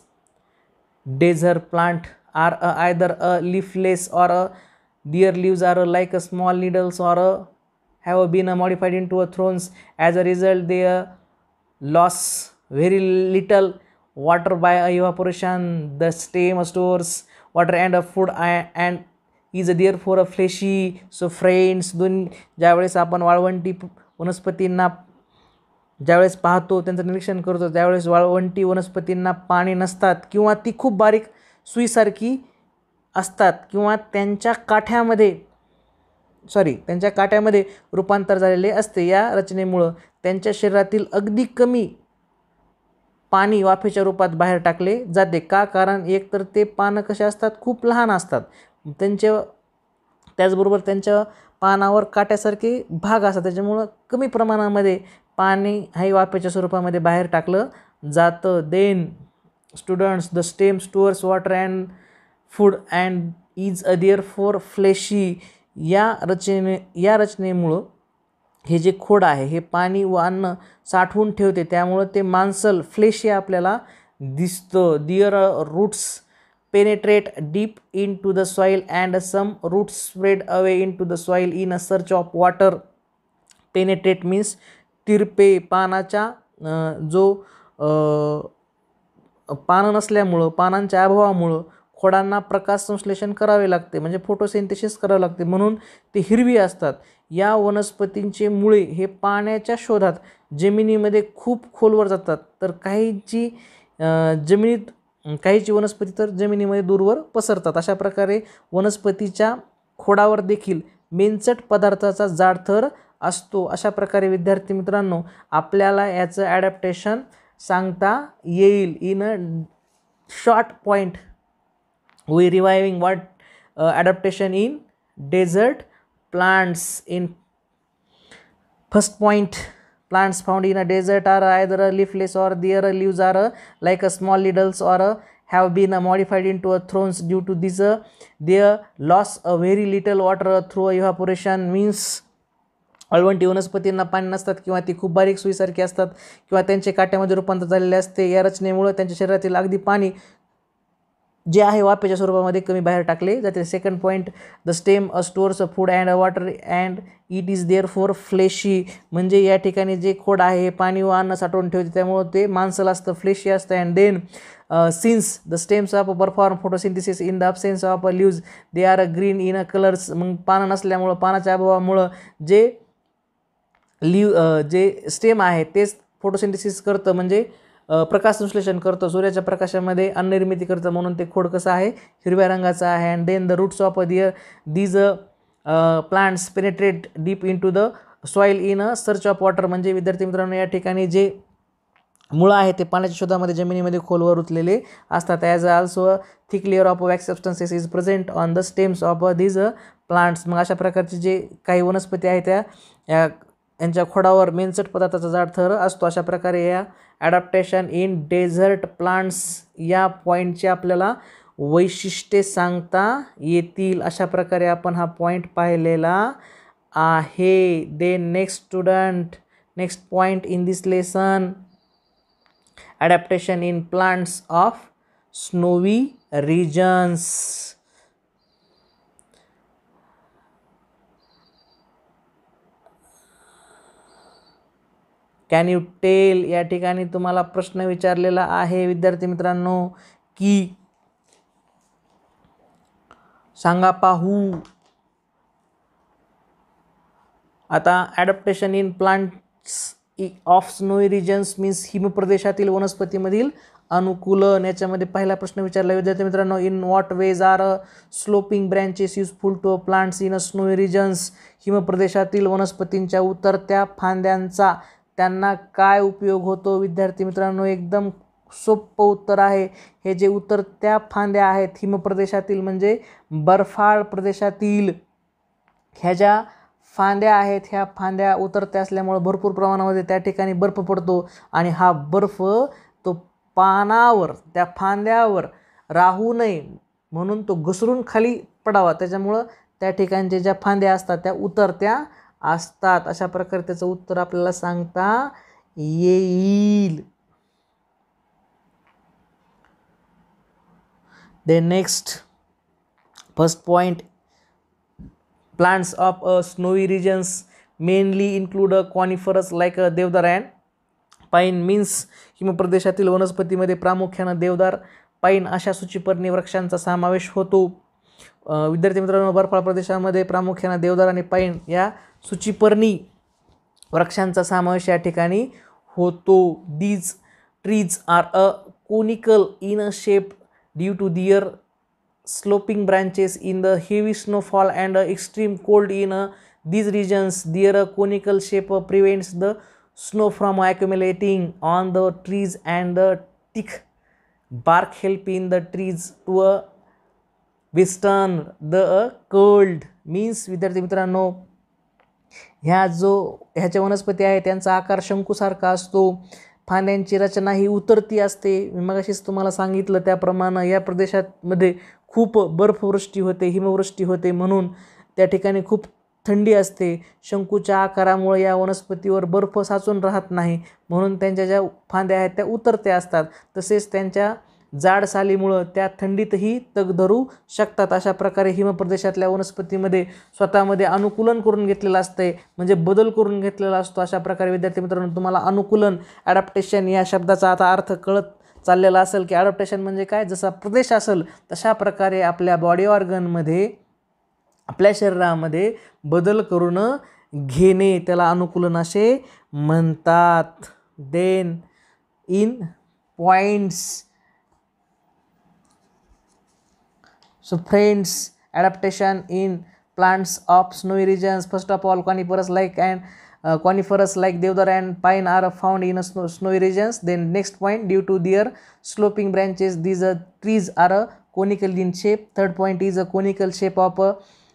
desert plant are either a leafless or their leaves are like a small needles or have been modified into a thorns. As a result they loss very little water by evaporation. The stem stores water and food and is therefore a fleshy. So friends, ज्यावेळेस आपण वाळवंटी वनस्पतींना ज्यावेळेस पाहतो त्यांचं निरीक्षण करतो त्यावेळेस वाळवंटी वनस्पतींना पाणी नसतात किंवा ती खूप बारीक सुईसारखी असतात किंवा त्यांच्या काठ्यामध्ये रूपांतर झालेले असते. या रचनेमुळं त्यांच्या शरीरातील अगदी कमी पाणी वाफेच्या रूपात बाहेर टाकले जाते का, कारण एकतर ते पानं कसे असतात खूप लहान असतात त्याचबरोबर त्यांच्या पानावर काट्यासारखे भाग असतात, त्याच्यामुळं कमी प्रमाणामध्ये पाणी हे वाफेच्या स्वरूपामध्ये बाहेर टाकलं जातं. Then students the stem stores water and food and is therefore fleshy. या रचनेमुळं हे जे खोड आहे हे पाणी व अन्न साठवून ठेवते, त्यामुळं ते मांसल फ्लेशी आपल्याला दिसतं. Their roots penetrate deep into the soil and some roots spread away into the soil in a search of water. Penetrate means तिरपे. पानाच्या पानं नसल्यामुळं पानांच्या अभावामुळं खोडांना प्रकाश संश्लेषण करावे लागते म्हणजे फोटोसिंथेसिस करावे लागते म्हणून ते हिरवी असतात. या वनस्पतींचे मुळे हे पाण्याच्या शोधात जमिनीमध्ये खूप खोलवर जातात, तर काहीची वनस्पती तर जमिनीमध्ये दूरवर पसरतात. अशा प्रकारे वनस्पतीच्या खोडावर देखील मेंचट पदार्थाचा जाड थर असतो. अशा प्रकारे विद्यार्थी मित्रांनो आपल्याला याचं ॲडॅप्टेशन सांगता येईल. In a short point we reviving what adaptation in desert plants. In first point, plants found in a desert are either leafless or their leaves are like a small needles or have been modified into a thorns. Due to this they lost a very little water through evaporation. Means वाळवंटी वनस्पतींना पाणी नसतात किंवा ती खूप बारीक सुईसारखी असतात किंवा त्यांचे काट्यामध्ये रूपांतर झालेले असते. या रचनेमुळे त्यांच्या शरीरातील अगदी पाणी जे आहे वाफेच्या स्वरूपामध्ये कमी बाहेर टाकले जाते. Second point the stem stores food and water and it is therefore fleshy. म्हणजे या ठिकाणी जे खोड आहे हे पाणी व अन्न साठवून ठेवते त्यामुळे ते मांसल असतं फ्लेशी असतं. And then since the stems of perform photosynthesis in the absence of leaves they are green in a colours. मग पानं नसल्यामुळं पानाच्या अभावामुळं जे जे स्टेम आहे तेच फोटोसिंथेसिस करतं म्हणजे प्रकाश संश्लेषण करतं, सूर्याच्या प्रकाशामध्ये अन्ननिर्मिती करतं म्हणून ते खोड कसं आहे हिरव्या रंगाचं आहे. And then the roots of these plants penetrate deep into the soil in a search of water. म्हणजे विद्यार्थी मित्रांनो या ठिकाणी जे मुळं आहे ते पाण्याच्या शोधामध्ये जमिनीमध्ये खोलवर रुतलेले असतात. As also thick layer of wax substances is present on the stems of these plants. मग अशा प्रकारचे जे काही वनस्पती आहे त्या यांच्या खोडावर मेंचट पदार्थाचा जाड थर असतो. अशा प्रकारे या ॲडॅप्टेशन इन डेझर्ट प्लांट्स या पॉईंटचे आपल्याला वैशिष्ट्ये सांगता येतील. अशा प्रकारे आपण हा पॉईंट पाहिलेला आहे. Then next student next point in this lesson adaptation in plants of snowy regions. Can you tell या ठिकाणी तुम्हाला प्रश्न विचारलेला आहे विद्यार्थी मित्रांनो की सांगा पाहू आता adaptation in plants of snowy regions means हिमप्रदेशातील वनस्पतीमधील अनुकूलन. याच्यामध्ये पहिला प्रश्न विचारला विद्यार्थी मित्रांनो, in what ways are sloping branches useful to plants in snowy regions. हिमप्रदेशातील वनस्पतींच्या उतरत्या फांद्यांचा त्यांना काय उपयोग होतो. विद्यार्थी मित्रांनो, एकदम सोपं उत्तर आहे. हे जे उतरत्या फांद्या आहेत हिमप्रदेशातील म्हणजे बर्फाळ प्रदेशातील, ह्या ज्या फांद्या आहेत ह्या फांद्या उतरत्या असल्यामुळं भरपूर प्रमाणामध्ये त्या ठिकाणी बर्फ पडतो आणि हा बर्फ तो पानावर त्या फांद्यावर राहू नये म्हणून तो घसरून खाली पडावा, त्याच्यामुळं त्या ठिकाणच्या ज्या फांद्या असतात त्या उतरत्या असतात. अशा प्रकारे त्याचं उत्तर आपल्याला सांगता येईल. Then next, first point, plants of snowy regions mainly include coniferous like देवदार and पाईन. मीन्स हिमप्रदेशातील वनस्पतीमध्ये प्रामुख्याने देवदार, पाईन अशा सूचिपर्णी वृक्षांचा समावेश होतो. विद्यार्थी मित्रांनो, बर्फाळ प्रदेशामध्ये प्रामुख्याने देवदार आणि पाईन या सूचिपर्णी वृक्षांचा समावेश या ठिकाणी होतो. These trees are a conical in a shape due to their sloping branches. In the heavy snowfall and extreme cold in these regions, their conical shape prevents the snow from accumulating on the trees and the thick bark help in the trees to withstand the cold. Means विद्यार्थी मित्रांनो, ह्याच्या वनस्पती आहे त्यांचा आकार शंकूसारखा असतो. फांद्यांची रचना ही उतरती असते. मी मगाशीच तुम्हाला सांगितलं त्याप्रमाणे या प्रदेशामध्ये खूप बर्फवृष्टी होते, हिमवृष्टी होते, म्हणून त्या ठिकाणी खूप थंडी असते. शंकूच्या आकारामुळे या वनस्पतीवर बर्फ साचून राहत नाही, म्हणून त्यांच्या ज्या फांद्या आहेत त्या उतरत्या असतात. तसेच त्यांच्या जाड सालीमुळं त्या थंडीतही तग धरू शकतात. अशा प्रकारे हिमप्रदेशातल्या वनस्पतीमध्ये स्वतःमध्ये अनुकूलन करून घेतलेलं असते, म्हणजे बदल करून घेतलेला असतो. अशा प्रकारे विद्यार्थी मित्रांनो, तुम्हाला अनुकूलन ॲडॅप्टेशन या शब्दाचा आता अर्थ कळत चाललेला असेल की ॲडॅप्टेशन म्हणजे काय. जसा प्रदेश असेल तशा प्रकारे आपल्या बॉडी ऑर्गनमध्ये, आपल्या शरीरामध्ये बदल करून घेणे, त्याला अनुकूलन असे म्हणतात. Then in points. So friends, adaptation in plants of snowy regions, first of all, coniferous like deodar and pine are found in snowy regions. Then next point, due to their sloping branches, these trees are conical in shape. Third point is a conical shape of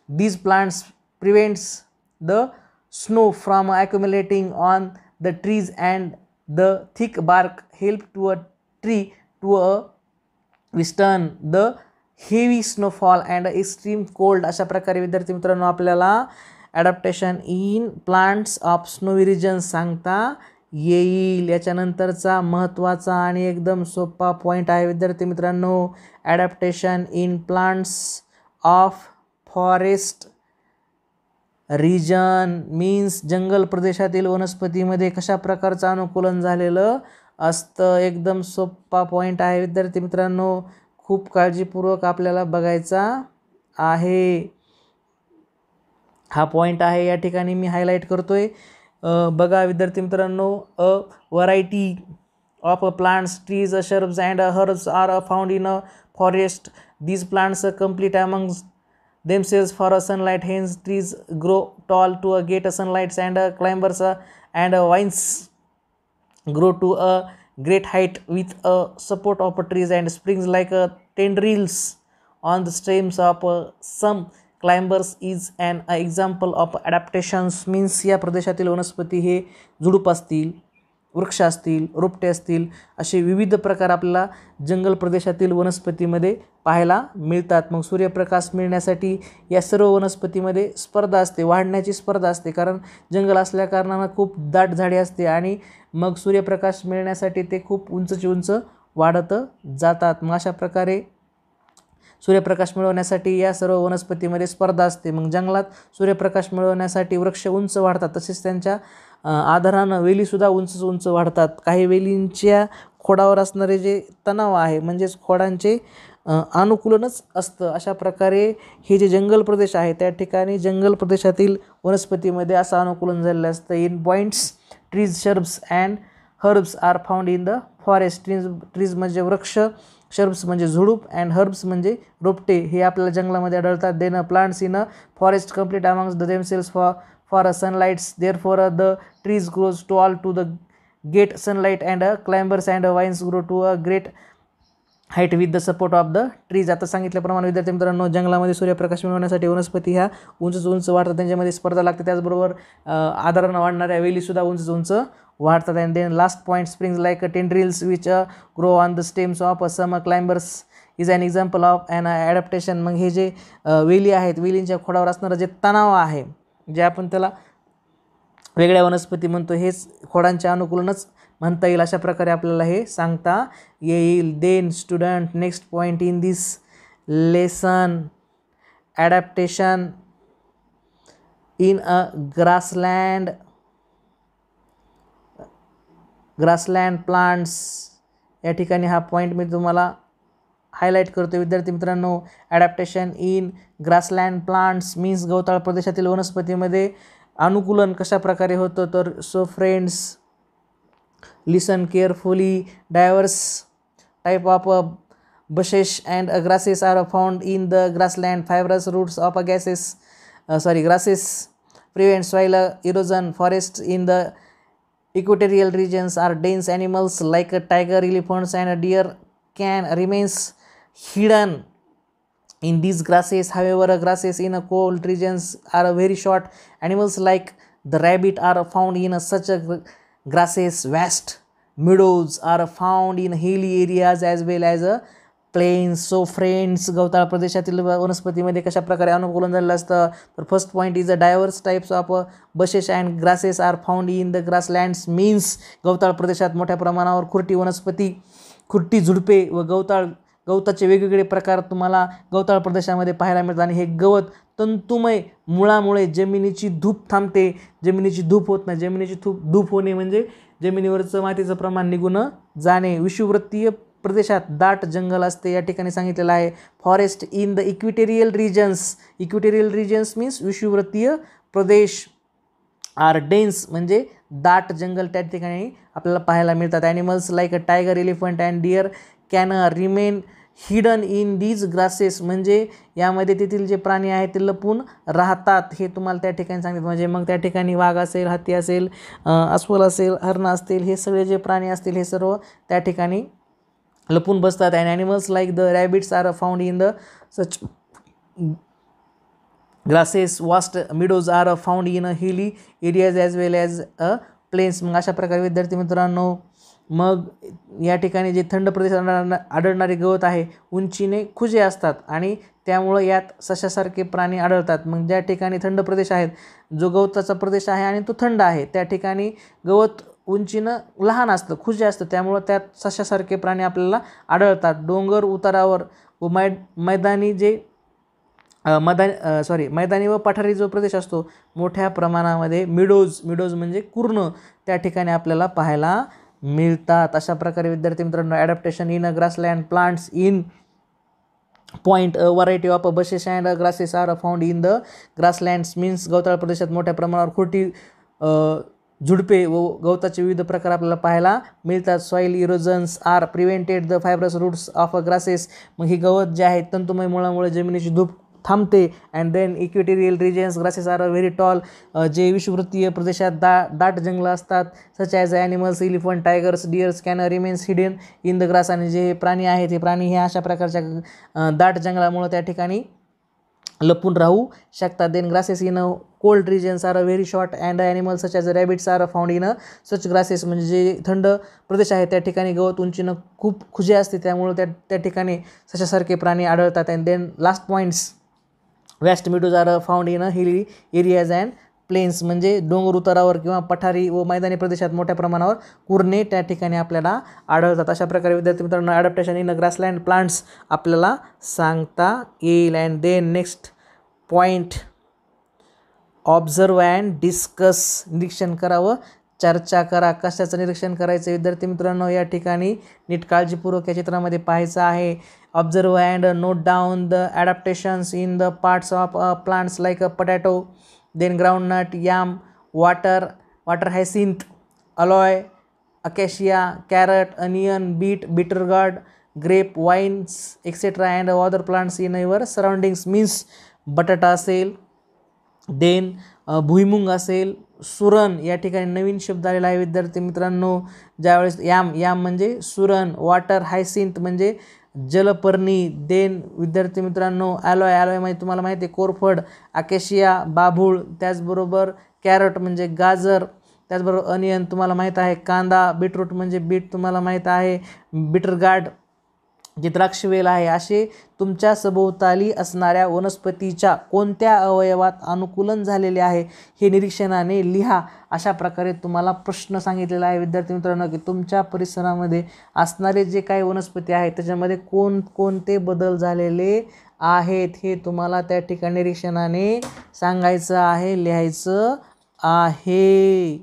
these plants prevents the snow from accumulating on the trees, and the thick bark help to a tree to withstand the heavy snowfall and extreme cold. अशा प्रकारे विद्यार्थी मित्रांनो, आपल्याला adaptation in plants of snowy regions सांगता येईल. याच्यानंतरचा महत्त्वाचा आणि एकदम सोपा पॉईंट आहे विद्यार्थी मित्रांनो, adaptation in plants of forest region. Means जंगल प्रदेशातील वनस्पतीमध्ये कशा प्रकारचं अनुकूलन झालेलं असतं. एकदम सोपा पॉईंट आहे विद्यार्थी मित्रांनो, खूप काळजीपूर्वक आपल्याला बघायचा आहे. हा पॉईंट आहे या ठिकाणी मी हायलाईट करतोय. बघा विद्यार्थी मित्रांनो, a variety of plants, trees, shrubs and herbs are found in a forest. These plants complete among themselves for a sunlight, hence trees grow tall to get sunlight, and climbers and vines grow to a great height with a support of trees and springs like tendrils on the stems of some climbers is an example of adaptations. means या प्रदेशातील वनस्पती हे झुडूप असतील, वृक्ष असतील, रोपटे असतील, असे विविध प्रकार आपल्याला जंगल प्रदेशातील वनस्पतीमध्ये पाहायला मिळतात. मग सूर्यप्रकाश मिळण्यासाठी या सर्व वनस्पतीमध्ये स्पर्धा असते, वाढण्याची स्पर्धा असते, कारण जंगल असल्या कारणानं खूप दाट झाडे असते आणि मग सूर्यप्रकाश मिळण्यासाठी ते खूप उंचची उंच वाढत जातात. मग अशा प्रकारे सूर्यप्रकाश मिळवण्यासाठी या सर्व वनस्पतीमध्ये स्पर्धा असते. मग जंगलात सूर्यप्रकाश मिळवण्यासाठी वृक्ष उंच वाढतात, तसेच त्यांच्या आधारानं वेलीसुद्धा उंच उंच वाढतात. काही वेलींच्या खोडावर असणारे जे तणाव आहे, म्हणजेच खोडांचे अनुकूलनच असतं. अशा प्रकारे हे जे जंगल प्रदेश आहे त्या ठिकाणी जंगल प्रदेशातील वनस्पतीमध्ये असं अनुकूलन झालेलं असतं. In points trees shrubs and herbs are found in the forest. Trees म्हणजे वृक्ष, शर्ब्स म्हणजे झुडूप अँड हर्ब्स म्हणजे रोपटे हे आपल्याला जंगलामध्ये आढळतात. Then plants in a forest complete amongst the themselves for a sunlights therefore the trees grows to all to the get sunlight and climbers and vines grow to a great height with the support of the trees. आता सांगितल्याप्रमाणे विद्यार्थी मित्रांनो, जंगलामध्ये सूर्यप्रकाश मिळवण्यासाठी वनस्पती ह्या उंच वाढतात, त्यांच्यामध्ये स्पर्धा लागते. त्याचबरोबर आधारानं वाढणाऱ्या वेलीसुद्धा उंच वाढतात. And then last point springs like tendrils which grow on the stems of some climbers is an example of an adaptation. मग हे जे वेली आहेत, वेलींच्या खोडावर असणारं जे तणाव आहे, जे आपण त्याला वेगळ्या वनस्पती म्हणतो, हेच खोडांचे अनुकूलनच म्हणता येईल. अशा प्रकारे आपल्याला हे सांगता येईल. Then student, next point in this lesson, adaptation in a grassland plants. या ठिकाणी हा पॉईंट मी तुम्हाला हायलाईट करतो विद्यार्थी मित्रांनो. Adaptation in grassland plants means गवताळ प्रदेशातील वनस्पतीमध्ये अनुकूलन कशा प्रकारे होतं. तर so friends, listen carefully. Diverse type of bushes and grasses are found in the grassland. Fibrous roots of grasses prevent soil erosion. Forests in the equatorial regions are dense. Animals like tiger, elephants and deer can remain hidden in these grasses. However, grasses in cold regions are very short. Animals like the rabbit are found in such grasses. Vast meadows are found in hilly areas as well as plains. So friends, गवताळ प्रदेशातील वनस्पतीमध्ये कशा प्रकारे अनुकूलन झालेलं असतं. तर first point is a diverse types of bushes and grasses are found in the grasslands. Means गवताळ प्रदेशात मोठ्या प्रमाणावर खुरटी वनस्पती, खुरटी झुडपे व गवताचे वेगवेगळे प्रकार तुम्हाला गवताळ प्रदेशामध्ये पाहायला मिळतात. आणि हे गवत तंतुमय मुळामुळे जमिनीची धूप थांबते. जमिनीची धूप होत नाही. जमिनीची धूप होणे म्हणजे जमिनीवरचं मातीचं प्रमाण निघून जाणे. विषुववृत्तीय प्रदेशात दाट जंगल असते या ठिकाणी सांगितलेलं आहे. Forest in the equatorial regions means विषुववृत्तीय प्रदेश. आर डेन्स म्हणजे दाट जंगल त्या ठिकाणी आपल्याला पाहायला मिळतात. Animals like a tiger, elephant and deer can remain hidden in these grasses. म्हणजे यामध्ये तेथील जे प्राणी आहेत ते लपून राहतात हे तुम्हाला त्या ठिकाणी सांगितलं. म्हणजे मग त्या ठिकाणी वाघ असेल, हत्ती असेल, अस्वल असेल, हरण असतील, हे सगळे जे प्राणी असतील हे सर्व त्या ठिकाणी लपून बसतात. And animals like the rabbits are found in the such grasses. Vast meadows are found in hilly areas as well as plains. मग अशा प्रकारे विद्यार्थी मित्रांनो, मग या ठिकाणी जे थंड प्रदेशात आढळणारे गवत आहे उंचीने खुजे असतात आणि त्यामुळं यात सशासारखे प्राणी आढळतात. मग ज्या ठिकाणी थंड प्रदेश आहेत, जो गवताचा प्रदेश आहे आणि तो थंड आहे, त्या ठिकाणी गवत उंचीनं लहान असतं, खुजे असतं, त्यामुळं त्यात सशासारखे प्राणी आपल्याला आढळतात. डोंगर उतारावर व मैदानी व पठारी जो प्रदेश असतो मोठ्या प्रमाणामध्ये मिडोज म्हणजे कुर्ण त्या ठिकाणी आपल्याला पाहायला मिळतात. अशा प्रकारे विद्यार्थी मित्रांनो, adaptation in a grassland plants in point a variety of bushes and grasses are found in the grasslands. Means गवताळ प्रदेशात मोठ्या प्रमाणावर खुरटी झुडपे व गवताचे विविध प्रकार आपल्याला पाहायला मिळतात. Soil erosions are prevented the fibrous roots of grasses. मग ही गवत जे आहे तंतुमय मुळामुळे जमिनीची धूप थांबते. And then equatorial regions grasses are very tall. जे विषुववृत्तीय प्रदेशात दाट जंगलं असतात, such as animals, elephant, tigers, deers can remains hidden in the grass. आणि जे प्राणी आहेत हे प्राणी हे अशा प्रकारच्या दाट जंगलामुळे त्या ठिकाणी लपून राहू शकतात. Then grasses in cold regions are very short and animals such as rabbits are found in such grasses. म्हणजे जे थंड प्रदेश आहे त्या ठिकाणी गवत उंचीनं खूप खुजे असते, त्यामुळे त्या ठिकाणी सशासारखे प्राणी आढळतात. And then last points, vast meadows are found in hilly areas and plains. म्हणजे डोंगर उतारावर किंवा पठारी व मैदानी प्रदेशात मोठ्या प्रमाणावर कुरणे त्या ठिकाणी आपल्याला आढळतात. अशा प्रकारे विद्यार्थी मित्रांनो, ॲडॅप्टेशन इन ग्रासलँड प्लांट्स आपल्याला सांगता येईल. And then next point, observe and discuss. निरीक्षण करावं, चर्चा करा. कशाचं निरीक्षण करायचं विद्यार्थी मित्रांनो, या ठिकाणी नीट काळजीपूर्वक या चित्रामध्ये पाहायचं आहे. Observe and note down the adaptations in the parts of plants like potato, then groundnut, yam, water hyacinth, aloe, acacia, carrot, onion, beet, bitter gourd, grape, vines etcetera and other plants in your surroundings. Means बटाटा असेल, देन भुईमुंग असेल, सुरण या ठिकाणी नवीन शब्द आलेला आहे विद्यार्थी मित्रांनो. ज्यावेळेस याम म्हणजे सुरण, वाटर हायसिंथ म्हणजे जलपर्णी, देन विद्यार्थी मित्रांनो ॲलोय म्हणजे तुम्हाला माहिती आहे कोरफड, अकेशिया बाभूळ, त्याचबरोबर कॅरट म्हणजे गाजर, त्याचबरोबर अनियन तुम्हाला माहीत आहे कांदा, बीटरूट म्हणजे बीट तुम्हाला माहीत आहे, बिटर गार्ड जी द्राक्षवेल आहे. असे तुमच्या सभोवताली असणाऱ्या वनस्पतीच्या कोणत्या अवयवात अनुकूलन झालेले आहे हे निरीक्षणाने लिहा. अशा प्रकारे तुम्हाला प्रश्न सांगितलेला आहे विद्यार्थी मित्रांनो की तुमच्या परिसरामध्ये असणारे जे काही वनस्पती आहेत त्याच्यामध्ये कोणते बदल झालेले आहेत हे तुम्हाला त्या ठिकाणी निरीक्षणाने सांगायचं आहे, लिहायचं आहे.